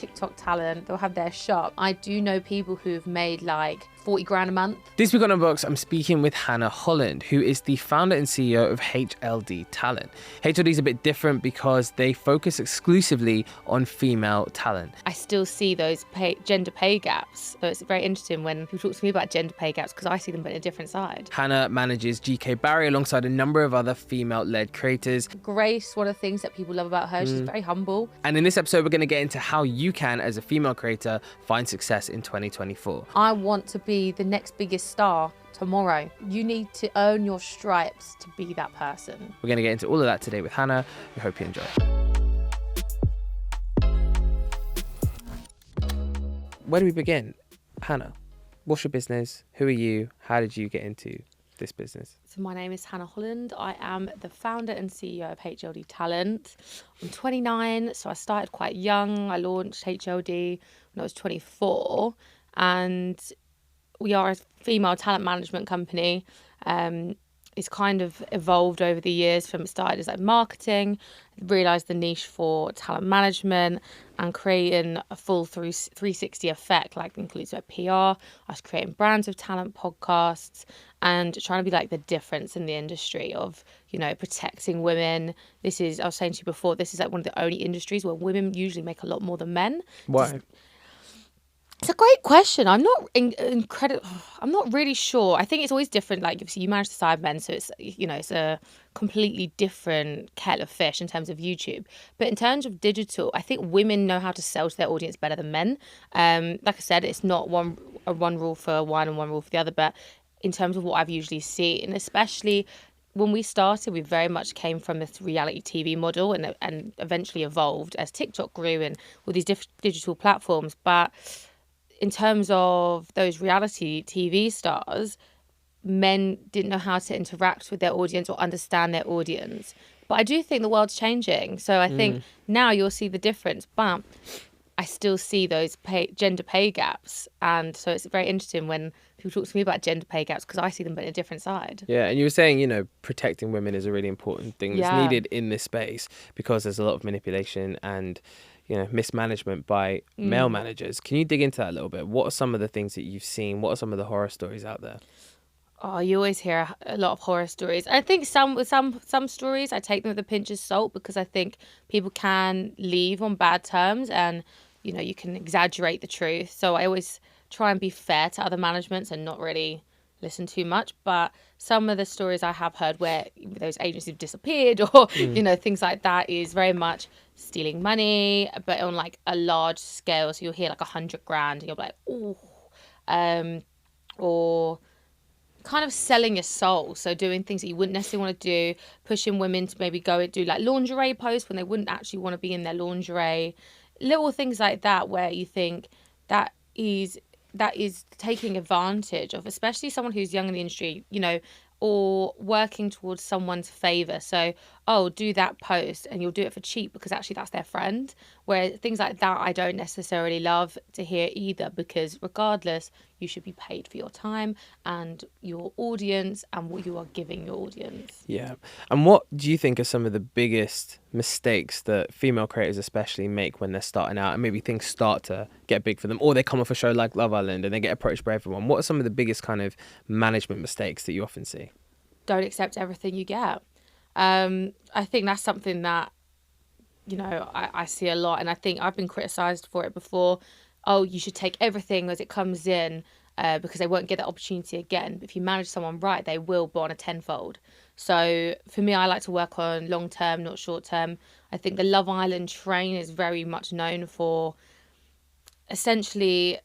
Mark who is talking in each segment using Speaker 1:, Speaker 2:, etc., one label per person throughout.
Speaker 1: TikTok talent. They'll have their shop. I do know people who've made like 40 grand a month.
Speaker 2: This week on Unboxed, I'm speaking with Hannah Holland, who is the founder and CEO of HLD Talent. HLD is a bit different because they focus exclusively on female talent.
Speaker 1: I still see those gender pay gaps. So it's very interesting when people talk to me about gender pay gaps because I see them but in a different side.
Speaker 2: Hannah manages GKBarry alongside a number of other female-led creators.
Speaker 1: Grace, one of the things that people love about her, she's very humble.
Speaker 2: And in this episode, we're going to get into how you can, as a female creator, find success in 2024.
Speaker 1: I want to be the next biggest star tomorrow. You need to earn your stripes to be that person.
Speaker 2: We're going to get into all of that today with Hannah. We hope you enjoy. Where do we begin? Hannah, what's your business? Who are you? How did you get into this business?
Speaker 1: So my name is Hannah Holland. I am the founder and CEO of HLD Talent. I'm 29, so I started quite young. I launched HLD when I was 24, and we are a female talent management company. It's kind of evolved over the years from it started as like marketing, realised the niche for talent management and creating a full 360 effect, like includes like PR. I was creating brands of talent podcasts and trying to be like the difference in the industry of, you know, protecting women. I was saying to you before, this is like one of the only industries where women usually make a lot more than men.
Speaker 2: Why?
Speaker 1: It's a great question. I'm not I'm not really sure. I think it's always different. Like, obviously, you manage the Sidemen, so it's, you know, it's a completely different kettle of fish in terms of YouTube. But in terms of digital, I think women know how to sell to their audience better than men. Like I said, it's not one rule for one and one rule for the other. But in terms of what I've usually seen, especially when we started, we very much came from this reality TV model and eventually evolved as TikTok grew and all these digital platforms. But in terms of those reality TV stars, men didn't know how to interact with their audience or understand their audience. But I do think the world's changing. So I think now you'll see the difference. But I still see those gender pay gaps. And so it's very interesting when people talk to me about gender pay gaps because I see them but in a different side.
Speaker 2: Yeah, and you were saying, you know, protecting women is a really important thing that's needed in this space because there's a lot of manipulation and, you know, mismanagement by male managers. Can you dig into that a little bit? What are some of the things that you've seen? What are some of the horror stories out there?
Speaker 1: Oh, you always hear a lot of horror stories. I think some stories I take them with a pinch of salt because I think people can leave on bad terms and, you know, you can exaggerate the truth. So I always try and be fair to other managements and not really listen too much. But some of the stories I have heard where those agencies have disappeared or, you know, things like that is very much stealing money, but on like a large scale. So you'll hear like 100 grand and you'll be like, oh, or kind of selling your soul. So doing things that you wouldn't necessarily want to do, pushing women to maybe go and do like lingerie posts when they wouldn't actually want to be in their lingerie, little things like that where you think that is taking advantage of, especially someone who's young in the industry, you know, or working towards someone's favour. So, oh, do that post and you'll do it for cheap because actually that's their friend. Where things like that I don't necessarily love to hear either, because regardless, you should be paid for your time and your audience and what you are giving your audience.
Speaker 2: Yeah. And what do you think are some of the biggest mistakes that female creators especially make when they're starting out and maybe things start to get big for them, or they come off a show like Love Island and they get approached by everyone? What are some of the biggest kind of management mistakes that you often see?
Speaker 1: Don't accept everything you get. I think that's something that, you know, I see a lot, and I think I've been criticised for it before. Oh, you should take everything as it comes in because they won't get that opportunity again. But if you manage someone right, they will, but on a tenfold. So for me, I like to work on long term, not short term. I think the Love Island train is very much known for essentially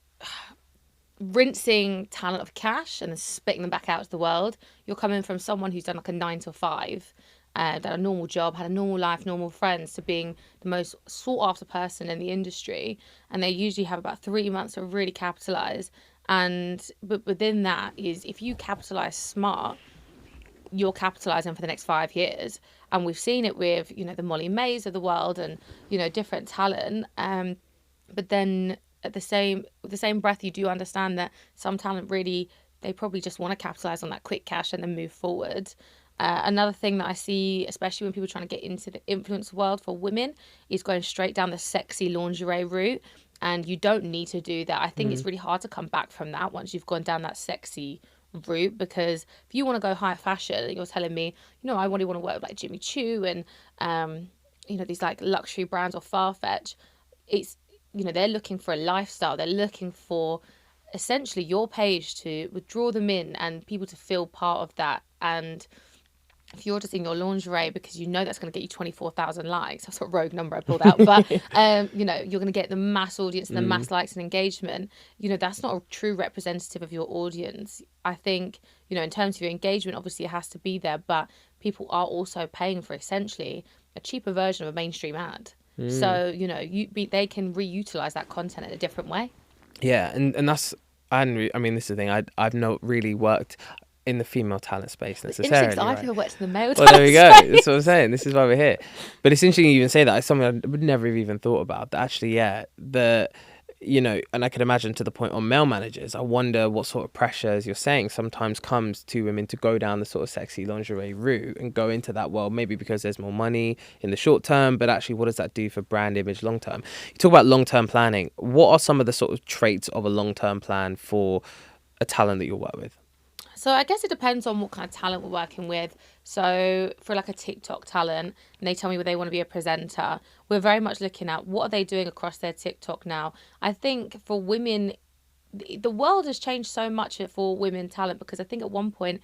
Speaker 1: rinsing talent of cash and then spitting them back out to the world. You're coming from someone who's done like a 9 to 5, done a normal job, had a normal life, normal friends, to being the most sought after person in the industry. And they usually have about 3 months to really capitalize. But within that is, if you capitalize smart, you're capitalizing for the next 5 years. And we've seen it with, you know, the Molly Mays of the world and, you know, different talent. But then at the same breath, you do understand that some talent really, they probably just want to capitalize on that quick cash and then move forward. Another thing that I see, especially when people are trying to get into the influencer world for women, is going straight down the sexy lingerie route. and you don't need to do that. I think it's really hard to come back from that once you've gone down that sexy route, because if you want to go high fashion, you're telling me, I really want to work with like Jimmy Choo and these like luxury brands or Farfetch. It's they're looking for a lifestyle. They're looking for essentially your page to withdraw them in and people to feel part of that. And if you're just in your lingerie because that's going to get you 24,000 likes, that's what rogue number I pulled out, but you're going to get the mass audience and the mass likes and engagement, that's not a true representative of your audience. I think, in terms of your engagement, obviously it has to be there, but people are also paying for essentially a cheaper version of a mainstream ad. So, they can reutilize that content in a different way.
Speaker 2: Yeah, and that's, I mean, this is the thing, I've not really worked in the female talent space necessarily.
Speaker 1: I've never worked in the male
Speaker 2: talent
Speaker 1: space. Well, there we go.
Speaker 2: Space. That's what I'm saying. This is why we're here. But it's interesting you even say that. It's something I would never have even thought about. That actually, and I can imagine to the point on male managers, I wonder what sort of pressure, as you're saying, sometimes comes to women to go down the sort of sexy lingerie route and go into that world, maybe because there's more money in the short term, but actually what does that do for brand image long term? You talk about long-term planning. What are some of the sort of traits of a long-term plan for a talent that you'll work with?
Speaker 1: So I guess it depends on what kind of talent we're working with. So for like a TikTok talent, and they tell me they want to be a presenter, we're very much looking at what are they doing across their TikTok now. I think for women, the world has changed so much for women talent, because I think at one point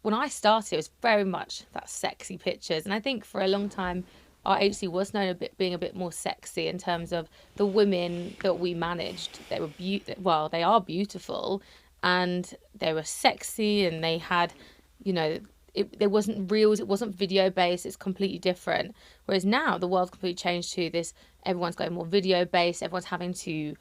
Speaker 1: when I started, it was very much that sexy pictures. And I think for a long time, our agency was known being a bit more sexy in terms of the women that we managed. They were they are beautiful, and they were sexy, and they had, there wasn't reels, it wasn't video based, it's completely different. Whereas now the world's completely changed to this, everyone's going more video based, everyone's having to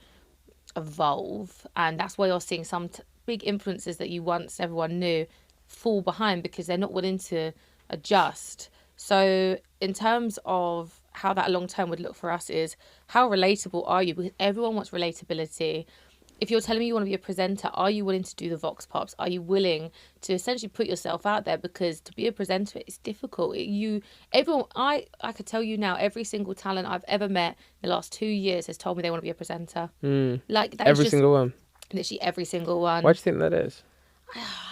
Speaker 1: evolve, and that's why you're seeing some big influencers that you once everyone knew fall behind because they're not willing to adjust. So in terms of how that long term would look for us is, how relatable are you? Because everyone wants relatability. If you're telling me you want to be a presenter, are you willing to do the vox pops? Are you willing to essentially put yourself out there? Because to be a presenter, it's difficult. I could tell you now, every single talent I've ever met in the last 2 years has told me they want to be a presenter. Like that
Speaker 2: every single one.
Speaker 1: Literally every single one.
Speaker 2: Why do you think that is?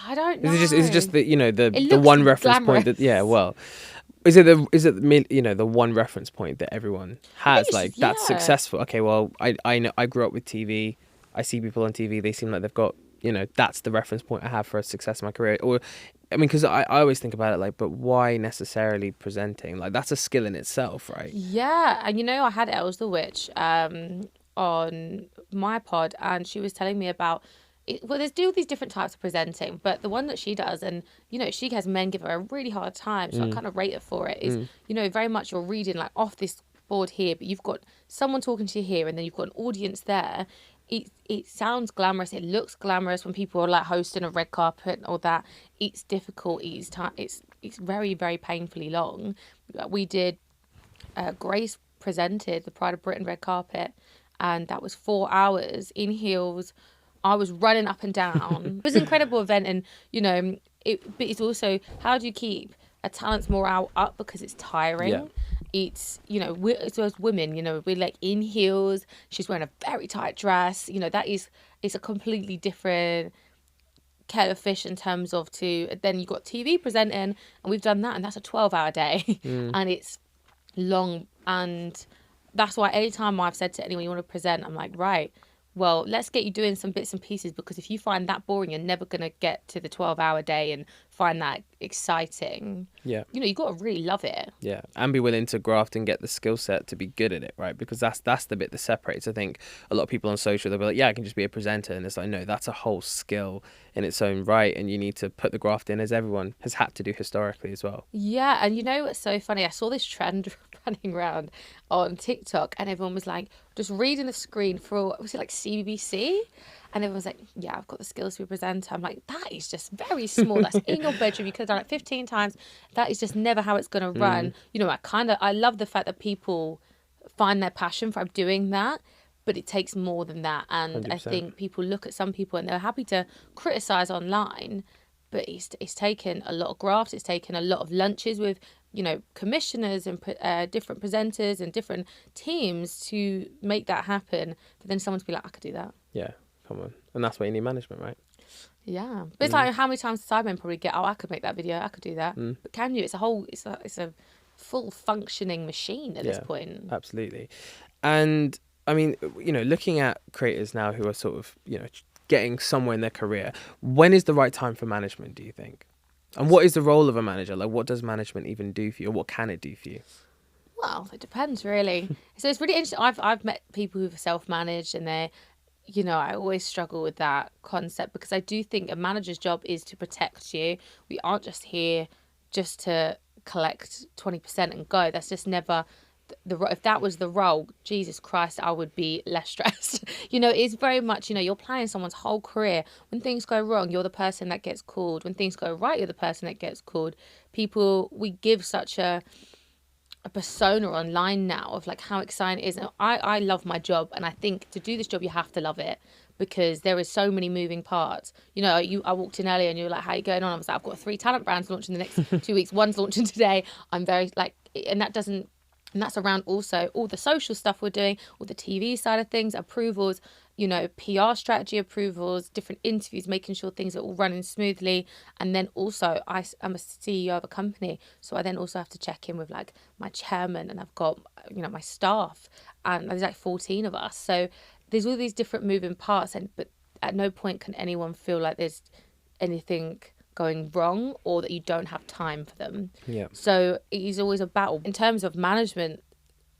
Speaker 1: I don't know.
Speaker 2: Is it just that the one reference
Speaker 1: glamorous.
Speaker 2: point that is it the one reference point that everyone has, like that's successful? Okay, well I know, I grew up with TV. I see people on TV, they seem like they've got, that's the reference point I have for a success in my career. Or, I mean, because I always think about it like, but why necessarily presenting? Like, that's a skill in itself, right?
Speaker 1: Yeah. And, I had Els the Witch on my pod, and she was telling me about, there's all these different types of presenting, but the one that she does, and, she has men give her a really hard time, so I kind of rate her for it, is, very much you're reading like off this board here, but you've got someone talking to you here, and then you've got an audience there. It sounds glamorous. It looks glamorous when people are like hosting a red carpet and all that. It's difficult. It's very, very painfully long. We did, Grace presented the Pride of Britain red carpet, and that was 4 hours in heels. I was running up and down. It was an incredible event, and but it's also, how do you keep a talent's morale up, because it's tiring. Yeah. It's, it's as women, we're like in heels. She's wearing a very tight dress. It's a completely different kettle of fish in terms of then you've got TV presenting, and we've done that, and that's a 12-hour day. And it's long. And that's why anytime I've said to anyone, you want to present, I'm like, right, well, let's get you doing some bits and pieces, because if you find that boring, you're never going to get to the 12-hour day and find that exciting. Yeah. You've got to really love it.
Speaker 2: Yeah. And be willing to graft and get the skill set to be good at it, right? Because that's the bit that separates. I think a lot of people on social, they'll be like, yeah, I can just be a presenter. And it's like, no, that's a whole skill in its own right. And you need to put the graft in, as everyone has had to do historically as well.
Speaker 1: Yeah. And what's so funny? I saw this trend running around on TikTok, and everyone was like, just reading the screen for, was it like CBBC? And everyone's like, yeah, I've got the skills to be a presenter. I'm like, that is just very small. That's in your bedroom. You could have done it 15 times. That is just never how it's going to run. I love the fact that people find their passion for doing that, but it takes more than that. And 100%. I think people look at some people and they're happy to criticize online, but it's taken a lot of graft. It's taken a lot of lunches with commissioners and different presenters and different teams to make that happen. But then someone to be like, I could do that.
Speaker 2: Yeah, come on. And that's why you need management, right?
Speaker 1: Yeah, but it's like, how many times does Sidemen probably get, oh, I could make that video, I could do that. But can you? It's a full functioning machine at this point.
Speaker 2: Absolutely. And I mean, looking at creators now who are sort of, getting somewhere in their career, when is the right time for management, do you think? And what is the role of a manager? Like, what does management even do for you, or what can it do for you?
Speaker 1: Well, it depends, really. So it's really interesting. I've met people who've self-managed, and they're, I always struggle with that concept, because I do think a manager's job is to protect you. We aren't just here just to collect 20% and go. That's just never if that was the role, Jesus Christ, I would be less stressed. It's very much, you're planning someone's whole career. When things go wrong, you're the person that gets called. When things go right, you're the person that gets called. We give such a persona online now of like how exciting it is. And I love my job, and I think to do this job you have to love it, because there is so many moving parts. I walked in earlier and you were like, how are you going on? I was like, I've got 3 talent brands launching the next 2 weeks. One's launching today. I'm very and that's around also all the social stuff we're doing, all the TV side of things, approvals, PR strategy approvals, different interviews, making sure things are all running smoothly. And then also I'm a CEO of a company, so I then also have to check in with like my chairman, and I've got, my staff, and there's like 14 of us. So there's all these different moving parts, but at no point can anyone feel like there's anything going wrong or that you don't have time for them.
Speaker 2: Yeah.
Speaker 1: So it is always a battle. In terms of management,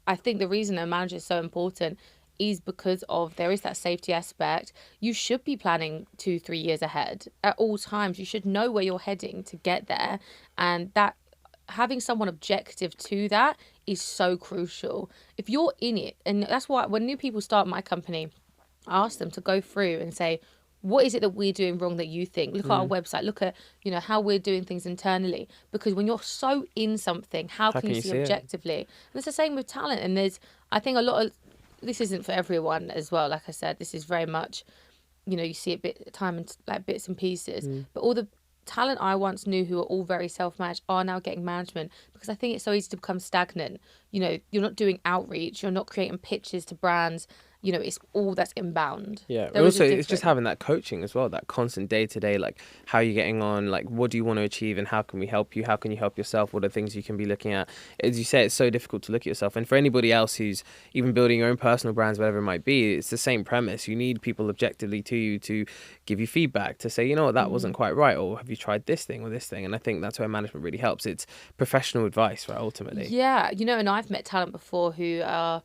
Speaker 1: I think the reason a manager is so important is because there is that safety aspect. You should be planning 2-3 years ahead at all times. You should know where you're heading to get there, and that having someone objective to that is so crucial. If you're in it, and that's why when new people start my company, I ask them to go through and say, what is it that we're doing wrong that you think? Look at our website. Look at, how we're doing things internally. Because when you're so in something, how can you see objectively? And it's the same with talent. And I think a lot of, this isn't for everyone as well. Like I said, this is very much, you see it bit time and like bits and pieces. But all the talent I once knew who are all very self-managed are now getting management, because I think it's so easy to become stagnant. You're not doing outreach. You're not creating pitches to brands. It's all that's inbound.
Speaker 2: Yeah. Also, it's just having that coaching as well, that constant day-to-day, like, how are you getting on? Like, what do you want to achieve, and how can we help you? How can you help yourself? What are things you can be looking at? As you say, it's so difficult to look at yourself. And for anybody else who's even building your own personal brands, whatever it might be, it's the same premise. You need people objectively to you to give you feedback, to say, that wasn't quite right, or have you tried this thing or this thing? And I think that's where management really helps. It's professional advice, right, ultimately.
Speaker 1: Yeah. And I've met talent before who are...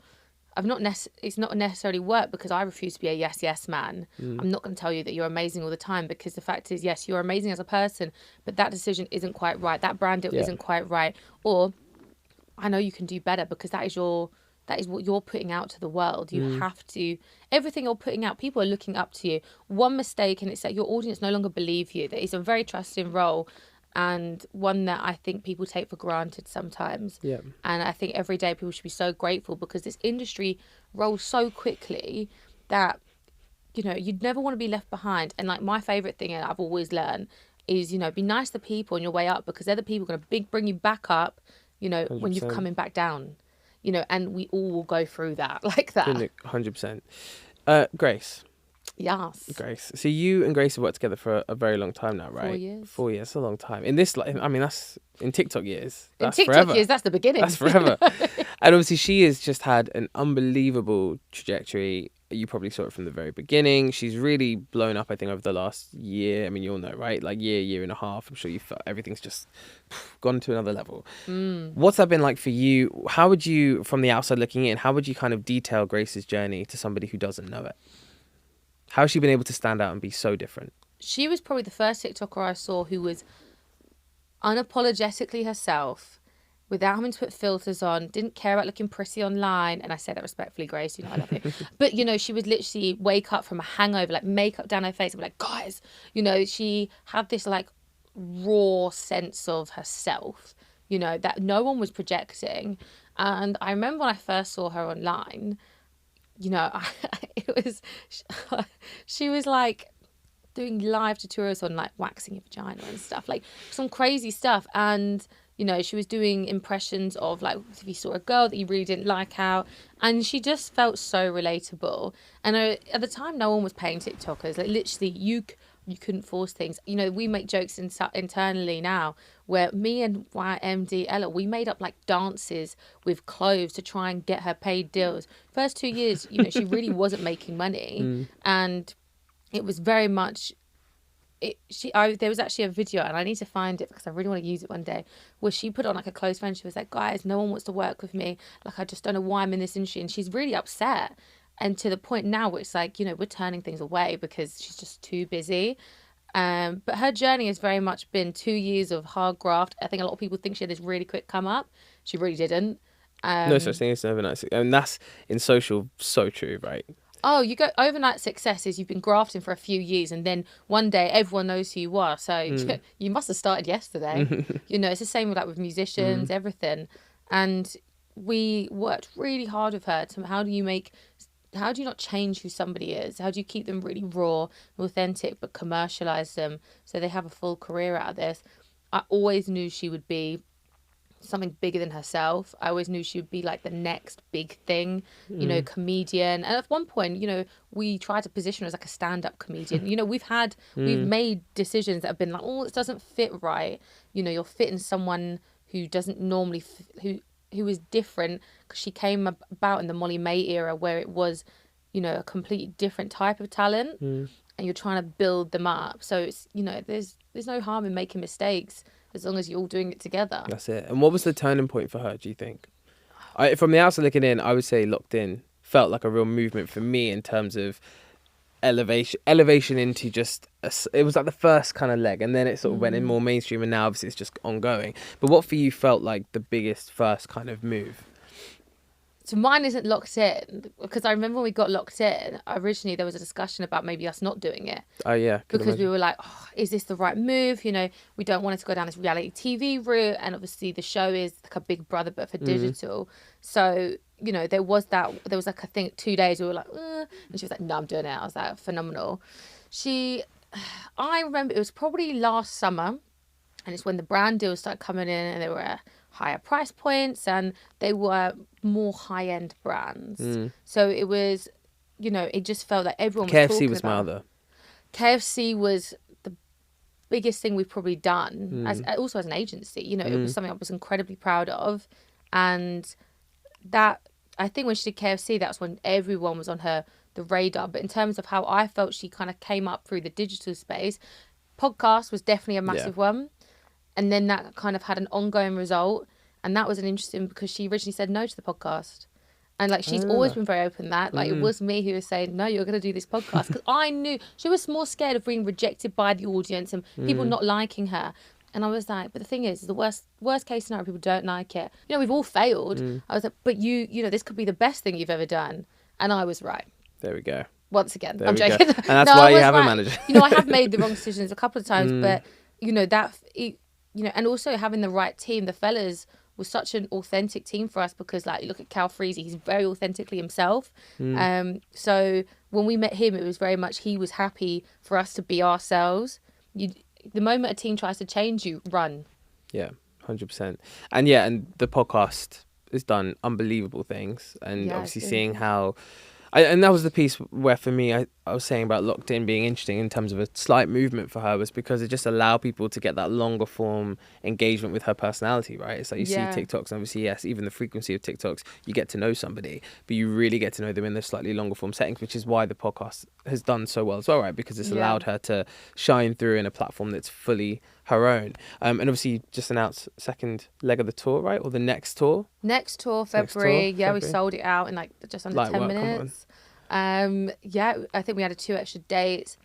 Speaker 1: it's not necessarily work, because I refuse to be a yes man. I'm not going to tell you that you're amazing all the time, because the fact is, yes, you're amazing as a person, but that decision isn't quite right. That brand deal isn't quite right. Or I know you can do better, because that is what you're putting out to the world. You have to, everything you're putting out, people are looking up to you. One mistake and it's that your audience no longer believe you. That is a very trusting role, and one that I think people take for granted sometimes.
Speaker 2: Yeah.
Speaker 1: And I think every day people should be so grateful, because this industry rolls so quickly that, you'd never want to be left behind. And like my favourite thing, and I've always learned, is, be nice to people on your way up, because they're the people going to bring you back up, 100%. When you're coming back down. And we all will go through that like that.
Speaker 2: 100%. Grace.
Speaker 1: Yes.
Speaker 2: Grace. So you and Grace have worked together for a very long time now, right?
Speaker 1: 4 years.
Speaker 2: 4 years, that's a long time. In this, that's in TikTok years. That's
Speaker 1: in TikTok
Speaker 2: forever.
Speaker 1: years, that's the beginning.
Speaker 2: That's forever. And obviously she has just had an unbelievable trajectory. You probably saw it from the very beginning. She's really blown up, I think, over the last year. I mean, you'll know, right? Like year and a half. I'm sure you felt everything's just gone to another level. What's that been like for you? How would you, from the outside looking in, how would you kind of detail Grace's journey to somebody who doesn't know it? How has she been able to stand out and be so different?
Speaker 1: She was probably the first TikToker I saw who was unapologetically herself, without having to put filters on, didn't care about looking pretty online. And I say that respectfully, Grace, I love you. But, she would literally wake up from a hangover, like makeup down her face, and be like, guys, she had this like raw sense of herself, that no one was projecting. And I remember when I first saw her online, she was like doing live tutorials on like waxing your vagina and stuff, like some crazy stuff. And You know, she was doing impressions of like if you saw a girl that you really didn't like out, and she just felt so relatable. And at the time, no one was paying TikTokers. Like literally, you couldn't force things. You know, we make jokes internally now where me and YMD Ella, we made up like dances with clothes to try and get her paid deals. First 2 years, you know, she really wasn't making money, and it was very much. There was actually a video, and I need to find it because I really want to use it one day, where she put on like a close friend. She was like, guys, no one wants to work with me. Like, I just don't know why I'm in this industry. And she's really upset. And to the point now where it's like, you know, we're turning things away because she's just too busy. But her journey has very much been 2 years of hard graft. I think a lot of people think she had this really quick come up. She really didn't.
Speaker 2: No such thing as an overnight success. And that's in social so true, right?
Speaker 1: Oh, you go overnight success is you've been grafting for a few years and then one day everyone knows who you are. So you must have started yesterday. You know, it's the same with like with musicians, everything. And we worked really hard with her to how do you not change who somebody is? How do you keep them really raw, authentic, but commercialize them so they have a full career out of this? I always knew she would be something bigger than herself. I always knew she would be like the next big thing, you know, comedian. And at one point, you know, we tried to position her as like a stand-up comedian. You know, we've made decisions that have been like, oh, it doesn't fit right. You know, you're fitting someone who doesn't normally, who is different, because she came about in the Molly May era where it was, you know, a completely different type of talent, and you're trying to build them up. So it's, you know, there's no harm in making mistakes as long as you're all doing it together.
Speaker 2: That's it. And what was the turning point for her, do you think? From the outside looking in, I would say Locked In felt like a real movement for me in terms of elevation into just it was like the first kind of leg, and then it sort of went in more mainstream, and now obviously it's just ongoing. But what for you felt like the biggest first kind of move?
Speaker 1: So mine isn't Locked In, because I remember when we got Locked In, originally there was a discussion about maybe us not doing it.
Speaker 2: Oh yeah,
Speaker 1: because we were like, oh, is this the right move? You know, we don't want it to go down this reality TV route, and obviously the show is like a Big Brother but for digital. So, you know, there was like I think 2 days we were like, and she was like, no, I'm doing it. I was like, phenomenal. I remember it was probably last summer, and it's when the brand deals started coming in, and they were higher price points and they were more high-end brands. So it was, you know, it just felt like everyone was talking
Speaker 2: KFC was
Speaker 1: about.
Speaker 2: my other.
Speaker 1: KFC was the biggest thing we've probably done, as an agency. You know, it was something I was incredibly proud of. And that, I think when she did KFC, that's when everyone was on the radar. But in terms of how I felt she kind of came up through the digital space, podcast was definitely a massive one. And then that kind of had an ongoing result. And that was an interesting, because she originally said no to the podcast. And like, she's always been very open that. Like, it was me who was saying, no, you're going to do this podcast. Because I knew she was more scared of being rejected by the audience and people not liking her. And I was like, but the thing is, the worst case scenario, people don't like it. You know, we've all failed. I was like, but you know, this could be the best thing you've ever done. And I was right.
Speaker 2: There we go.
Speaker 1: Once again,
Speaker 2: There
Speaker 1: I'm
Speaker 2: we go.
Speaker 1: joking.
Speaker 2: And that's why you have a manager.
Speaker 1: You know, I have made the wrong decisions a couple of times, but you know, you know, and also having the right team. The fellas was such an authentic team for us, because like, you look at Cal Freezy, he's very authentically himself. So when we met him, it was very much, he was happy for us to be ourselves. The moment a team tries to change you, run.
Speaker 2: Yeah, 100%. And yeah, and the podcast has done unbelievable things, and obviously seeing how and that was the piece where for me I was saying about Locked In being interesting in terms of a slight movement for her, was because it just allowed people to get that longer form engagement with her personality, right? It's like you see TikToks, and obviously, yes, even the frequency of TikToks, you get to know somebody, but you really get to know them in the slightly longer form settings, which is why the podcast has done so well as well, right? Because it's allowed her to shine through in a platform that's fully her own. And obviously you just announced second leg of the tour, right? Or the next tour?
Speaker 1: Next tour, February. We sold it out in like just under 10 minutes. I think we added 2 extra dates.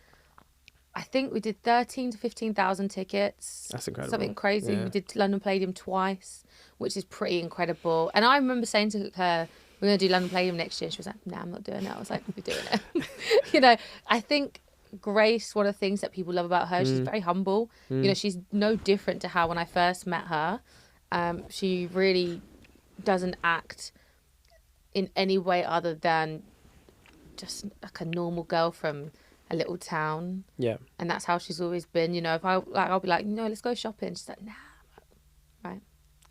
Speaker 1: I think we did 13 to 15,000 tickets.
Speaker 2: That's incredible.
Speaker 1: Something crazy. We did London Palladium twice, which is pretty incredible. And I remember saying to her, we're going to do London Palladium next year. She was like, nah, I'm not doing it. I was like, we're doing it. You know, I think Grace, one of the things that people love about her, she's very humble. You know, she's no different to how when I first met her. She really doesn't act in any way other than just like a normal girl from a little town. Yeah. And that's how she's always been. You know, if I'll be like, no, let's go shopping. She's like, nah. Right.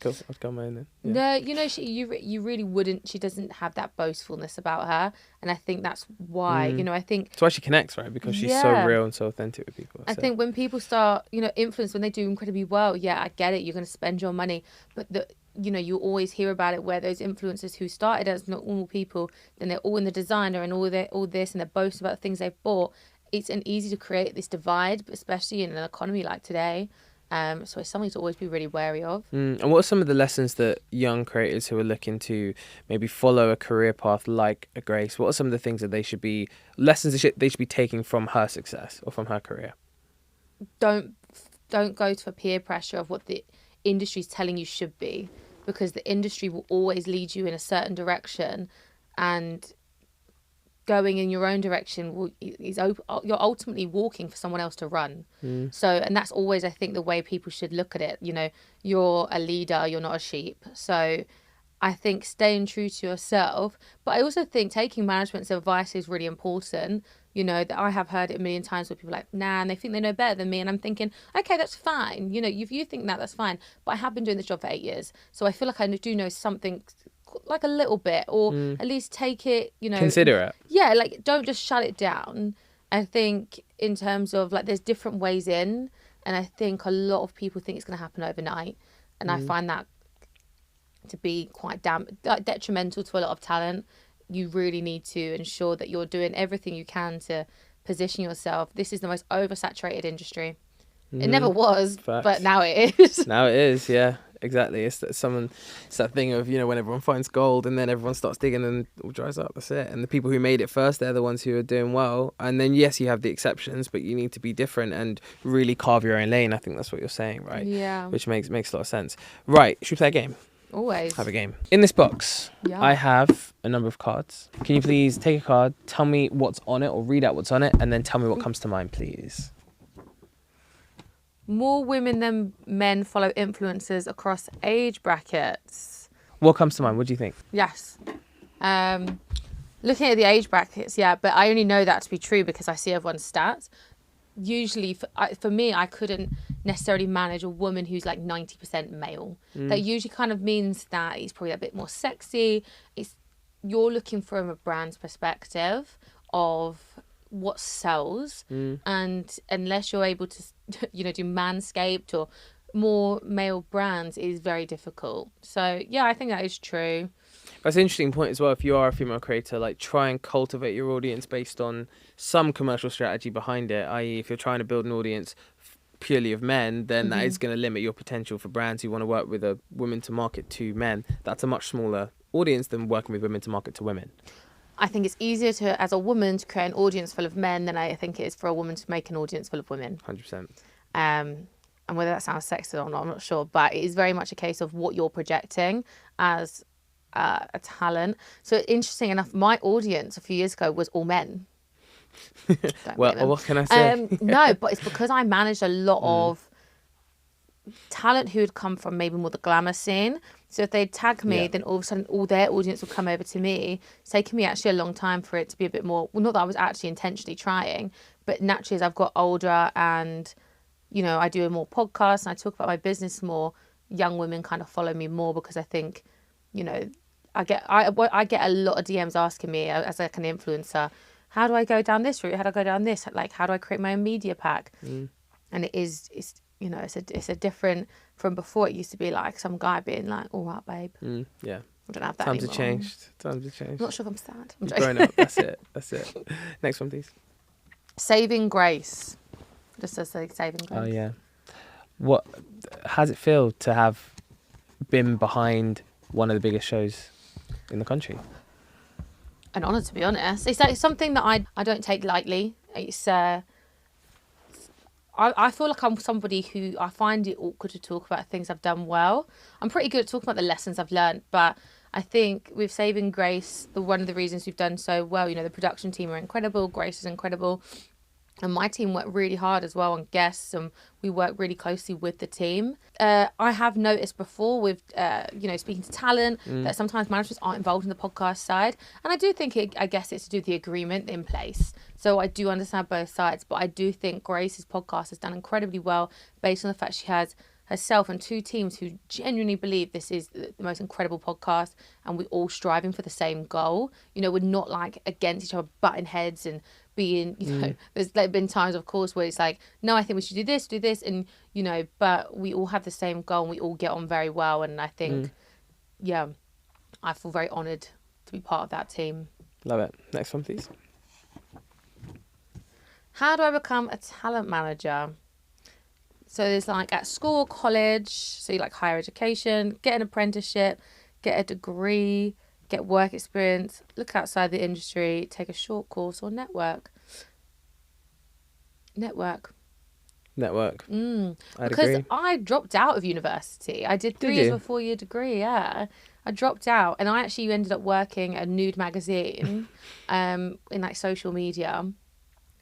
Speaker 2: Cool. I've got my own then. Yeah.
Speaker 1: No, you know, you really wouldn't. She doesn't have that boastfulness about her, and I think that's why. You know, I think
Speaker 2: That's why she connects, right? Because she's so real and so authentic with people.
Speaker 1: I think when people start, you know, influence when they do incredibly well, yeah, I get it. You're going to spend your money, but you know, you always hear about it where those influencers who started as not normal people, then they're all in the designer and all this, and they boast about the things they've bought. It's easy to create this divide, especially in an economy like today. So it's something to always be really wary of.
Speaker 2: And what are some of the lessons that young creators who are looking to maybe follow a career path like a Grace, what are some of the things that they should be taking from her success or from her career?
Speaker 1: Don't go for peer pressure of what the industry's telling you should be, because the industry will always lead you in a certain direction, and going in your own direction you're ultimately walking for someone else to run. So, and that's always, I think, the way people should look at it. You know, you're a leader, you're not a sheep. So I think staying true to yourself, but I also think taking management's advice is really important. You know, that I have heard it a million times where people are like, nah, and they think they know better than me. And I'm thinking, okay, that's fine. You know, if you think that's fine. But I have been doing this job for 8 years. So I feel like I do know something, like a little bit, or at least take it, you know.
Speaker 2: Consider it.
Speaker 1: Yeah, like don't just shut it down. I think in terms of like there's different ways in. And I think a lot of people think it's going to happen overnight. And I find that to be quite detrimental to a lot of talent. You really need to ensure that you're doing everything you can to position yourself. This is the most oversaturated industry. It never was, but now it is.
Speaker 2: Now it is, yeah, exactly. It's that thing of, you know, when everyone finds gold and then everyone starts digging and it all dries up, that's it. And the people who made it first, they're the ones who are doing well. And then, yes, you have the exceptions, but you need to be different and really carve your own lane. I think that's what you're saying, right?
Speaker 1: Yeah.
Speaker 2: Which makes a lot of sense. Right, should we play a game?
Speaker 1: Always.
Speaker 2: Have a game. In this box, I have a number of cards. Can you please take a card, tell me what's on it, or read out what's on it, and then tell me what comes to mind, please?
Speaker 1: More women than men follow influencers across age brackets.
Speaker 2: What comes to mind? What do you think?
Speaker 1: Yes. Looking at the age brackets, yeah, but I only know that to be true because I see everyone's stats. Usually, for me, I couldn't necessarily manage a woman who's like 90% male. That usually kind of means that he's probably a bit more sexy. You're looking from a brand's perspective of what sells, and unless you're able to, you know, do Manscaped or more male brands, is very difficult. So yeah, I think that is true.
Speaker 2: That's an interesting point as well. If you are a female creator, like try and cultivate your audience based on some commercial strategy behind it. I.e., if you're trying to build an audience purely of men, then that is going to limit your potential for brands who want to work with a women to market to men. That's a much smaller audience than working with women to market to women.
Speaker 1: I think it's easier to, as a woman, to create an audience full of men than I think it is for a woman to make an audience full of women.
Speaker 2: 100%.
Speaker 1: And whether that sounds sexist or not, I'm not sure. But it is very much a case of what you're projecting as a talent. So interesting enough, my audience a few years ago was all men.
Speaker 2: Well, what can I say?
Speaker 1: No, but it's because I managed a lot of talent who had come from maybe more the glamour scene. So if they'd tag me, then all of a sudden all their audience would come over to me. It's taken me actually a long time for it to be a bit more, well, not that I was actually intentionally trying, but naturally as I've got older and, you know, I do more podcasts and I talk about my business more, young women kind of follow me more because I think, you know, I get a lot of DMs asking me as like an influencer, how do I go down this route? How do I go down this? Like, how do I create my own media pack? And it's you know, it's a different from before. It used to be like some guy being like, all right, babe.
Speaker 2: Yeah.
Speaker 1: I don't have that
Speaker 2: Times
Speaker 1: anymore.
Speaker 2: Times have changed.
Speaker 1: I'm not sure if I'm sad.
Speaker 2: You've grown up. That's it. Next one, please.
Speaker 1: Saving Grace. Just to say Saving Grace.
Speaker 2: Oh, yeah. How does it feel to have been behind one of the biggest shows in the country?
Speaker 1: An honour, to be honest. It's like something that I don't take lightly. It's I feel like I'm somebody who I find it awkward to talk about things I've done well. I'm pretty good at talking about the lessons I've learned, but I think with Saving Grace, one of the reasons we've done so well, you know, the production team are incredible, Grace is incredible, and my team worked really hard as well on guests, and we work really closely with the team. I have noticed before with, you know, speaking to talent, that sometimes managers aren't involved in the podcast side. And I do think, I guess it's to do with the agreement in place. So I do understand both sides, but I do think Grace's podcast has done incredibly well based on the fact she has herself and two teams who genuinely believe this is the most incredible podcast, and we're all striving for the same goal. You know, we're not like against each other, butting heads and being, you know, there's like been times, of course, where it's like, no, I think we should do this, and you know, but we all have the same goal and we all get on very well. And I think, yeah, I feel very honoured to be part of that team.
Speaker 2: Love it. Next one, please.
Speaker 1: How do I become a talent manager? So there's like at school, college, so you like higher education, get an apprenticeship, get a degree, get work experience, look outside the industry, take a short course, or network. Because
Speaker 2: agree.
Speaker 1: I dropped out of university. I did 3 years of a 4-year degree, yeah. I dropped out and I actually ended up working at a nude magazine in like social media.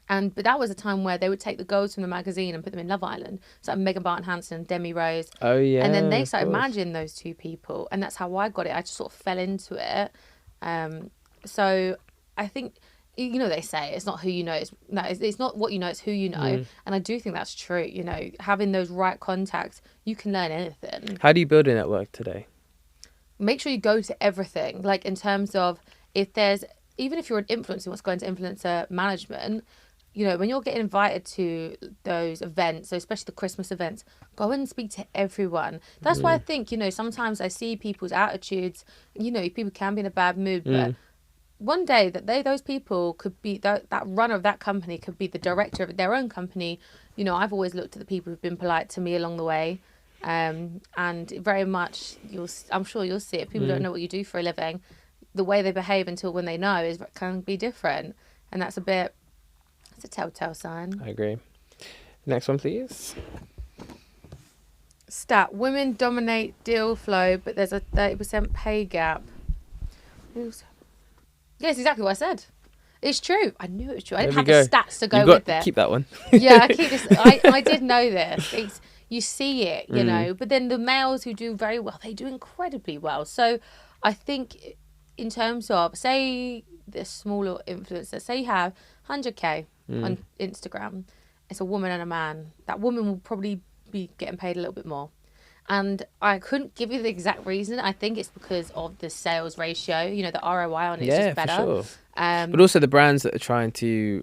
Speaker 1: But that was a time where they would take the girls from the magazine and put them in Love Island. So like Megan Barton Hanson and Demi Rose.
Speaker 2: Oh, yeah.
Speaker 1: And then they started managing those two people. And that's how I got it. I just sort of fell into it. So I think, you know, they say it's not who you know. It's not what you know, it's who you know. And I do think that's true. You know, having those right contacts, you can learn anything.
Speaker 2: How do you build a network today?
Speaker 1: Make sure you go to everything. Like in terms of even if you're an influencer who wants to go into influencer management, you know, when you're getting invited to those events, so especially the Christmas events, go and speak to everyone. That's why I think, you know, sometimes I see people's attitudes, you know, people can be in a bad mood, but one day those people could be, that runner of that company could be the director of their own company. You know, I've always looked at the people who've been polite to me along the way. And very much, I'm sure you'll see it. People don't know what you do for a living. The way they behave until when they know can be different. And that's it's a telltale sign.
Speaker 2: I agree. Next one, please.
Speaker 1: Stat: women dominate deal flow, but there's a 30% pay gap. Yes, exactly what I said. It's true. I knew it was true. I didn't have the stats to go with it.
Speaker 2: Keep that one.
Speaker 1: Yeah, I keep this. I did know this. You see it, you know. But then the males who do very well, they do incredibly well. So I think in terms of, say, the smaller influencers, say you have 100K on Instagram, it's a woman and a man. That woman will probably be getting paid a little bit more. And I couldn't give you the exact reason. I think it's because of the sales ratio. You know, the ROI on it is just better.
Speaker 2: For sure. But also the brands that are trying to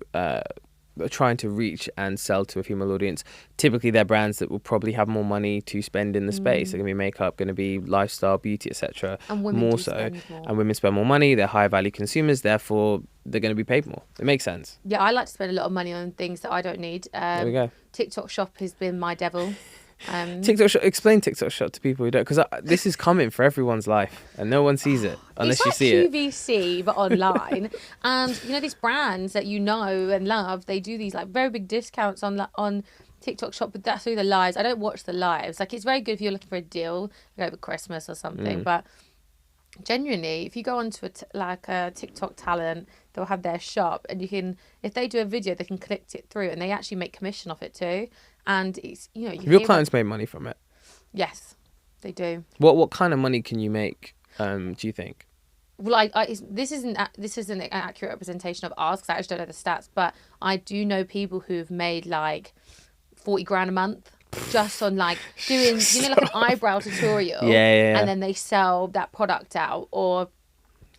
Speaker 2: reach and sell to a female audience, typically they're brands that will probably have more money to spend in the space. They're going to be makeup, going to be lifestyle, beauty, etc.
Speaker 1: And women
Speaker 2: more
Speaker 1: do
Speaker 2: so.
Speaker 1: spend more.
Speaker 2: And women spend more money. They're higher value consumers. Therefore, they're going to be paid more. It makes sense.
Speaker 1: Yeah, I like to spend a lot of money on things that I don't need.
Speaker 2: There we go.
Speaker 1: TikTok Shop has been my devil.
Speaker 2: TikTok Shop. Explain TikTok Shop to people who don't, because this is coming for everyone's life, and no one sees it unless you see it.
Speaker 1: It's like QVC but online, and you know these brands that you know and love. They do these like very big discounts on TikTok Shop, but that's through the lives. I don't watch the lives. Like it's very good if you're looking for a deal, like over Christmas or something. But genuinely, if you go onto a TikTok Talent, they'll have their shop, and you can, if they do a video, they can click it through, and they actually make commission off it too. And it's, you know,
Speaker 2: your clients made money from it.
Speaker 1: Yes, they do.
Speaker 2: What kind of money can you make? Do you think?
Speaker 1: Well, this isn't an accurate representation of ours because I actually don't know the stats, but I do know people who've made like 40 grand a month just on like doing, you know, like an eyebrow tutorial.
Speaker 2: Yeah.
Speaker 1: And then they sell that product out. Or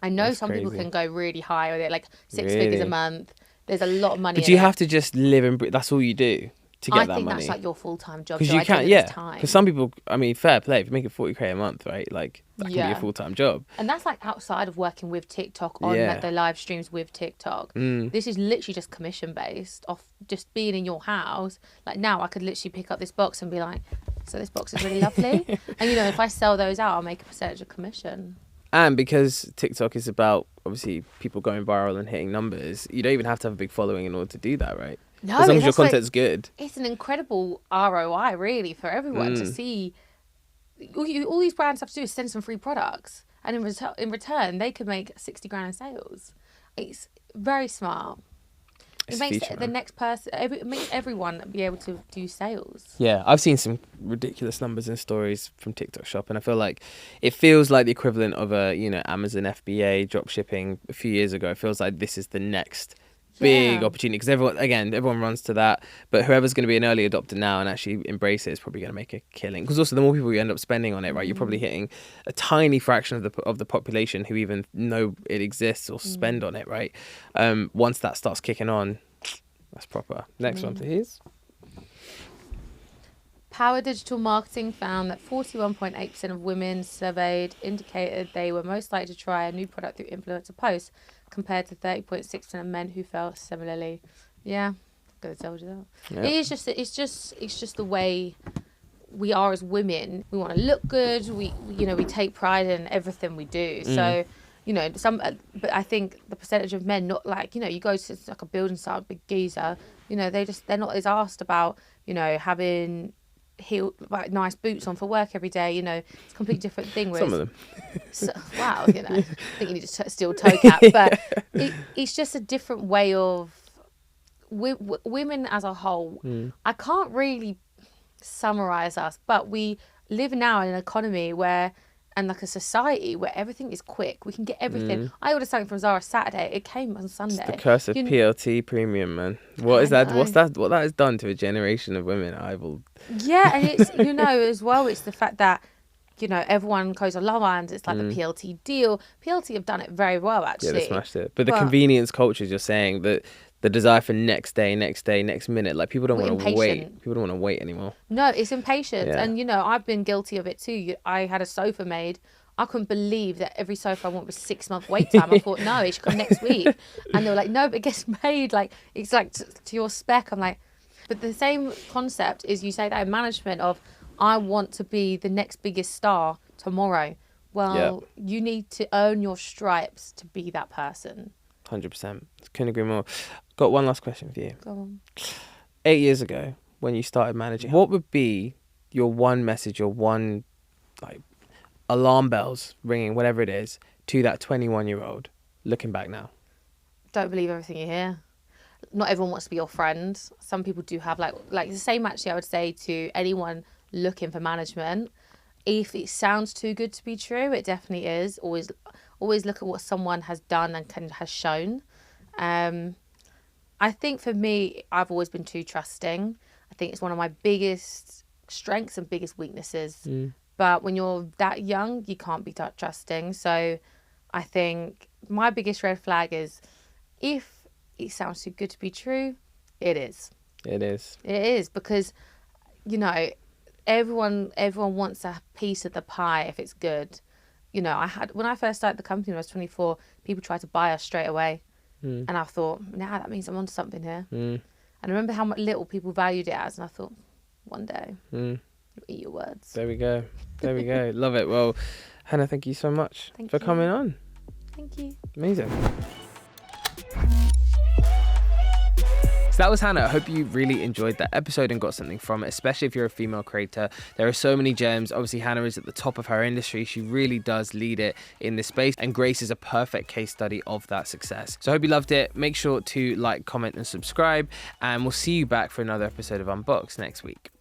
Speaker 1: I know
Speaker 2: That's
Speaker 1: some
Speaker 2: crazy.
Speaker 1: people can go really high with it, like 6 figures a month. There's a lot of money.
Speaker 2: But you have to just live and breathe. That's all you do to get that money.
Speaker 1: I think that's like your full-time job.
Speaker 2: Because you can't, because some people, I mean, fair play. If you're making 40k a month, right? Like that can be a full-time job.
Speaker 1: And that's like outside of working with TikTok on like the live streams with TikTok. This is literally just commission based off just being in your house. Like now I could literally pick up this box and be like, so this box is really lovely. And you know, if I sell those out, I'll make a percentage of commission.
Speaker 2: And because TikTok is about obviously people going viral and hitting numbers, you don't even have to have a big following in order to do that, right?
Speaker 1: No,
Speaker 2: as long as your content's good.
Speaker 1: It's an incredible ROI, really, for everyone to see. All these brands have to do is send some free products, and in return, they could make 60 grand in sales. It's very smart. It makes the next person, it makes everyone be able to do sales.
Speaker 2: Yeah, I've seen some ridiculous numbers and stories from TikTok Shop, and I feel like it feels like the equivalent of a Amazon FBA drop shipping a few years ago. It feels like this is the next big
Speaker 1: Yeah.
Speaker 2: opportunity, because everyone runs to that, but whoever's going to be an early adopter now and actually embrace it is probably going to make a killing, because also the more people you end up spending on it, right, you're probably hitting a tiny fraction of the population who even know it exists or spend on it, right? Once that starts kicking on, that's proper. Next one, please.
Speaker 1: Power Digital Marketing found that 41.8% of women surveyed indicated they were most likely to try a new product through influencer posts, compared to 30.6% of men who felt similarly. Yeah, could have told you that.
Speaker 2: Yeah.
Speaker 1: It's just the way we are as women. We want to look good. We take pride in everything we do. So, but I think the percentage of men, not like, you go to like a building site, big geezer, they're not as asked about, having like nice boots on for work every day. It's a completely different thing. Whereas,
Speaker 2: Some of them.
Speaker 1: wow, I think you need to steal toe cap, but it's just a different way of women as a whole. I can't really summarize us, but we live now in an economy and like a society where everything is quick. We can get everything. I ordered something from Zara Saturday. It came on Sunday.
Speaker 2: It's the curse of PLT premium, man. What is that? What that has done to a generation of women?
Speaker 1: Yeah, and it's as well. It's the fact that everyone goes on Love Island. It's like the PLT deal. PLT have done it very well, actually.
Speaker 2: Yeah, they smashed it. But the convenience cultures, you're saying that the desire for next day, next minute, like people don't want to wait. People don't want to wait anymore.
Speaker 1: No, it's impatience.
Speaker 2: Yeah.
Speaker 1: And, I've been guilty of it too. I had a sofa made. I couldn't believe that every sofa I want was 6 month wait time. I thought, no, it should come next week. And they were like, no, but it gets made. Like, it's like to your spec. I'm like, but the same concept is you say that in management of, I want to be the next biggest star tomorrow. Well, you need to earn your stripes to be that person.
Speaker 2: 100%. Couldn't agree more. Got one last question for you.
Speaker 1: Go on.
Speaker 2: 8 years ago, when you started managing, what would be your one message, your one like alarm bells ringing, whatever it is, to that 21-year-old looking back now?
Speaker 1: Don't believe everything you hear. Not everyone wants to be your friend. Some people do have like the same. Actually, I would say to anyone looking for management, if it sounds too good to be true, it definitely is. Always look at what someone has done and has shown. I think for me, I've always been too trusting. I think it's one of my biggest strengths and biggest weaknesses. But when you're that young, you can't be that trusting. So I think my biggest red flag is if it sounds too good to be true, it is.
Speaker 2: It is.
Speaker 1: It is, because, everyone wants a piece of the pie if it's good. When I first started the company when I was 24, people tried to buy us straight away. And I thought, that means I'm onto something here. And I remember how much little people valued it as, and I thought, one day, you'll eat your words.
Speaker 2: There we go. Love it. Well, Hannah, thank you so much for coming on.
Speaker 1: Thank you.
Speaker 2: Amazing. So that was Hannah. I hope you really enjoyed that episode and got something from it, especially if you're a female creator. There are so many gems. Obviously, Hannah is at the top of her industry. She really does lead it in this space, and Grace is a perfect case study of that success. So I hope you loved it. Make sure to like, comment, and subscribe, and we'll see you back for another episode of Unboxed next week.